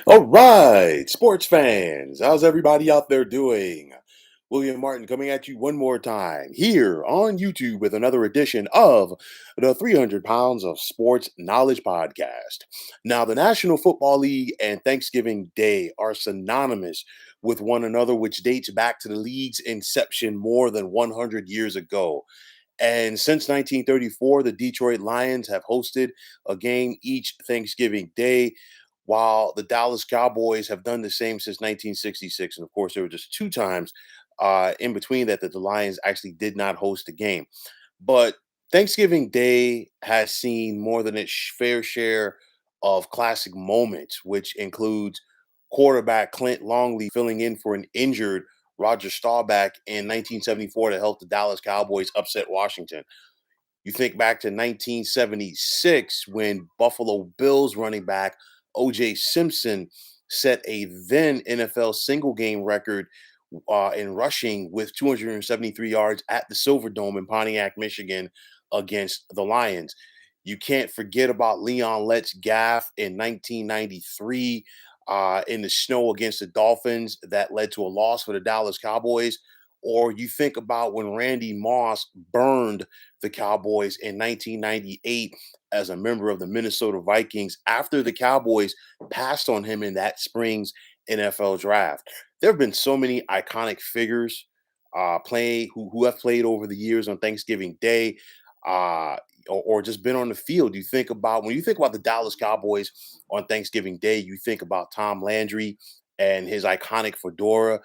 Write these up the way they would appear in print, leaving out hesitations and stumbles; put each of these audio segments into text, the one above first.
All right, sports fans, how's everybody out there doing? William Martin coming at you one more time here on YouTube with another edition of the 300 Pounds of Sports Knowledge Podcast. Now, the National Football League and Thanksgiving Day are synonymous with one another, which dates back to the league's inception more than 100 years ago. And since 1934, the Detroit Lions have hosted a game each Thanksgiving Day, while the Dallas Cowboys have done the same since 1966. And of course, there were just two times in between that the Lions actually did not host a game. But Thanksgiving Day has seen more than its fair share of classic moments, which includes quarterback Clint Longley filling in for an injured Roger Staubach in 1974 to help the Dallas Cowboys upset Washington. You think back to 1976 when Buffalo Bills running back O.J. Simpson set a then NFL single game record in rushing with 273 yards at the Silverdome in Pontiac, Michigan against the Lions. You can't forget about Leon Lett's gaff in 1993 in the snow against the Dolphins that led to a loss for the Dallas Cowboys. Or you think about when Randy Moss burned the Cowboys in 1998 as a member of the Minnesota Vikings after the Cowboys passed on him in that spring's NFL draft. There have been so many iconic figures who have played over the years on Thanksgiving Day, uh, or just been on the field. You think about when you think about the Dallas Cowboys on Thanksgiving Day, you think about Tom Landry and his iconic fedora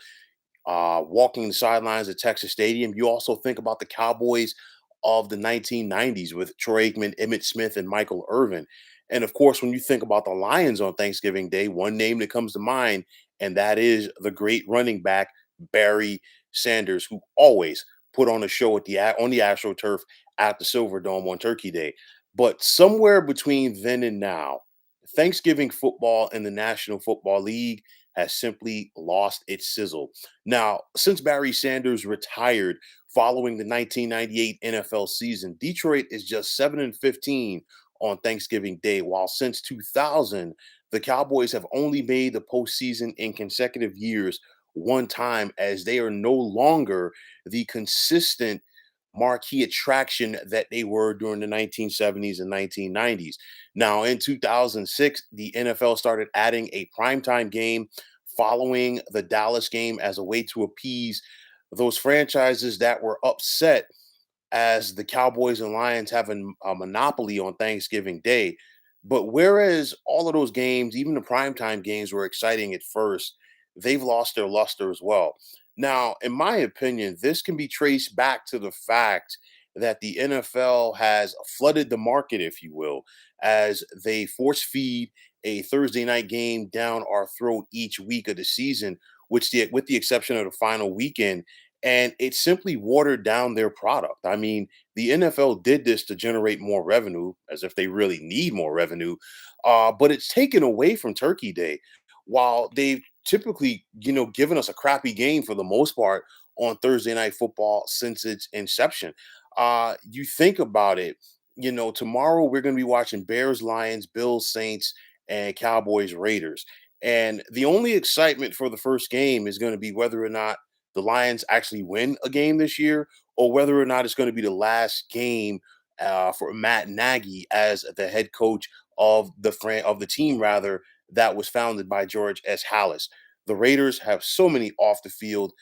walking the sidelines at Texas Stadium. You also think about the Cowboys of the 1990s with Troy Aikman, Emmitt Smith, and Michael Irvin. And of course, when you think about the Lions on Thanksgiving Day, one name that comes to mind, and that is the great running back Barry Sanders, who always put on a show on the AstroTurf at the Silverdome on Turkey Day. But somewhere between then and now, Thanksgiving football in the National Football League has simply lost its sizzle. Now, since Barry Sanders retired following the 1998 NFL season, Detroit is just 7 and 15 on Thanksgiving Day, while since 2000, the Cowboys have only made the postseason in consecutive years one time, as they are no longer the consistent marquee attraction that they were during the 1970s and 1990s. Now, in 2006, the NFL started adding a primetime game following the Dallas game as a way to appease those franchises that were upset as the Cowboys and Lions have a monopoly on Thanksgiving Day. But whereas all of those games, even the primetime games, were exciting at first, they've lost their luster as well. Now, in my opinion, this can be traced back to the fact that the NFL has flooded the market, if you will, as they force feed a Thursday night game down our throat each week of the season, with the exception of the final weekend, and it simply watered down their product. I mean, the NFL did this to generate more revenue, as if they really need more revenue, but it's taken away from Turkey Day. While they've typically, given us a crappy game for the most part on Thursday night football since its inception. You think about it, tomorrow we're going to be watching Bears, Lions, Bills, Saints, and Cowboys, Raiders. And the only excitement for the first game is going to be whether or not the Lions actually win a game this year, or whether or not it's going to be the last game for Matt Nagy as the head coach of the team rather that was founded by George S. Hallis. The Raiders have so many off the field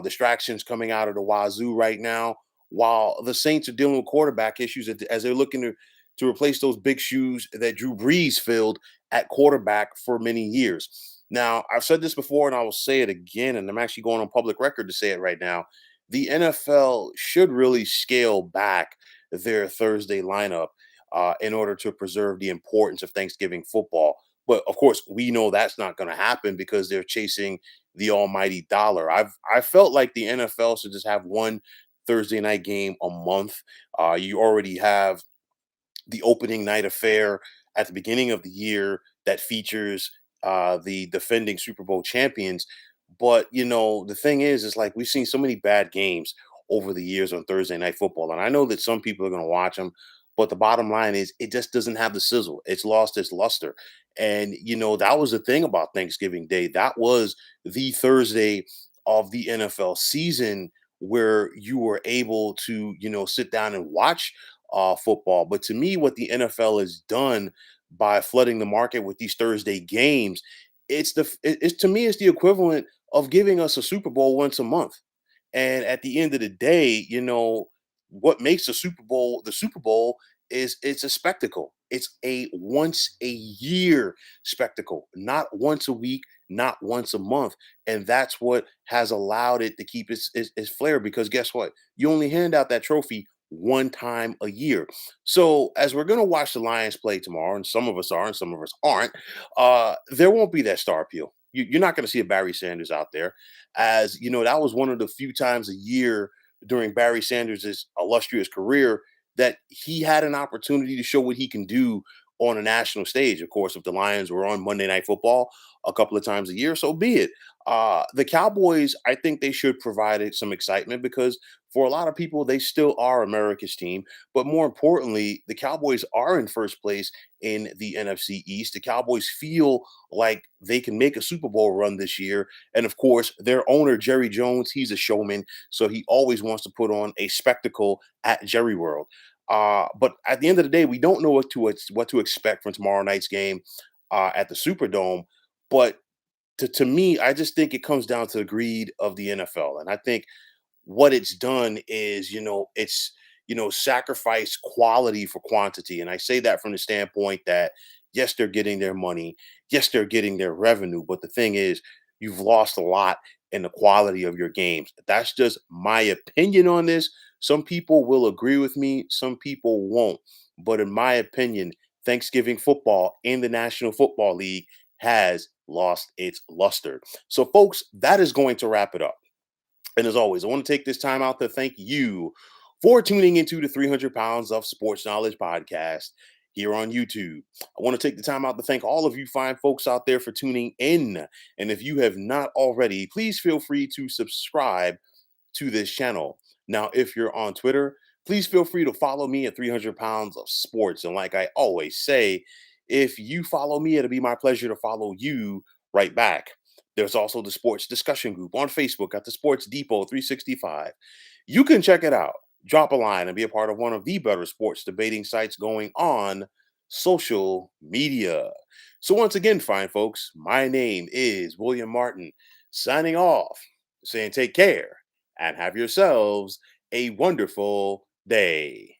distractions coming out of the wazoo right now, while the Saints are dealing with quarterback issues as they're looking to replace those big shoes that Drew Brees filled at quarterback for many years. Now, I've said this before and I will say it again, and I'm actually going on public record to say it right now. The NFL should really scale back their Thursday lineup in order to preserve the importance of Thanksgiving football. But of course, we know that's not going to happen because they're chasing the almighty dollar. I felt like the NFL should just have one Thursday night game a month. You already have the opening night affair at the beginning of the year that features the defending Super Bowl champions. But the thing is like we've seen so many bad games over the years on Thursday night football, and I know that some people are going to watch them. But the bottom line is it just doesn't have the sizzle. It's lost its luster. And that was the thing about Thanksgiving Day. That was the Thursday of the NFL season where you were able to, sit down and watch football. But to me, what the NFL has done by flooding the market with these Thursday games, it's to me it's the equivalent of giving us a Super Bowl once a month. And at the end of the day, what makes the Super Bowl is it's a spectacle. It's a once a year spectacle, not once a week, not once a month. And that's what has allowed it to keep its flair, because guess what? You only hand out that trophy one time a year. So as we're going to watch the Lions play tomorrow, and some of us are and some of us aren't, there won't be that star appeal. You're not going to see a Barry Sanders out there. As that was one of the few times a year during Barry Sanders' illustrious career that he had an opportunity to show what he can do on a national stage. Of course, if the Lions were on Monday Night Football a couple of times a year, so be it. The Cowboys, I think they should provide it some excitement, because for a lot of people, they still are America's team. But more importantly, the Cowboys are in first place in the NFC East. The Cowboys feel like they can make a Super Bowl run this year. And of course, their owner, Jerry Jones, he's a showman. So he always wants to put on a spectacle at Jerry World. But at the end of the day, we don't know what to expect from tomorrow night's game at the Superdome. But to me, I just think it comes down to the greed of the NFL. And I think what it's done is, it's, sacrifice quality for quantity. And I say that from the standpoint that, yes, they're getting their money. Yes, they're getting their revenue. But the thing is, you've lost a lot in the quality of your games. That's just my opinion on this. Some people will agree with me, some people won't. But in my opinion, Thanksgiving football in the National Football League has lost its luster. So, folks, that is going to wrap it up. And as always, I want to take this time out to thank you for tuning into the 300 Pounds of Sports Knowledge podcast here on YouTube. I want to take the time out to thank all of you fine folks out there for tuning in. And if you have not already, please feel free to subscribe to this channel. Now, if you're on Twitter, please feel free to follow me at 300 Pounds of Sports. And like I always say, if you follow me, it'll be my pleasure to follow you right back. There's also the sports discussion group on Facebook at the Sports Depot 365. You can check it out. Drop a line and be a part of one of the better sports debating sites going on social media. So, once again, fine folks, my name is William Martin, signing off, saying take care and have yourselves a wonderful day.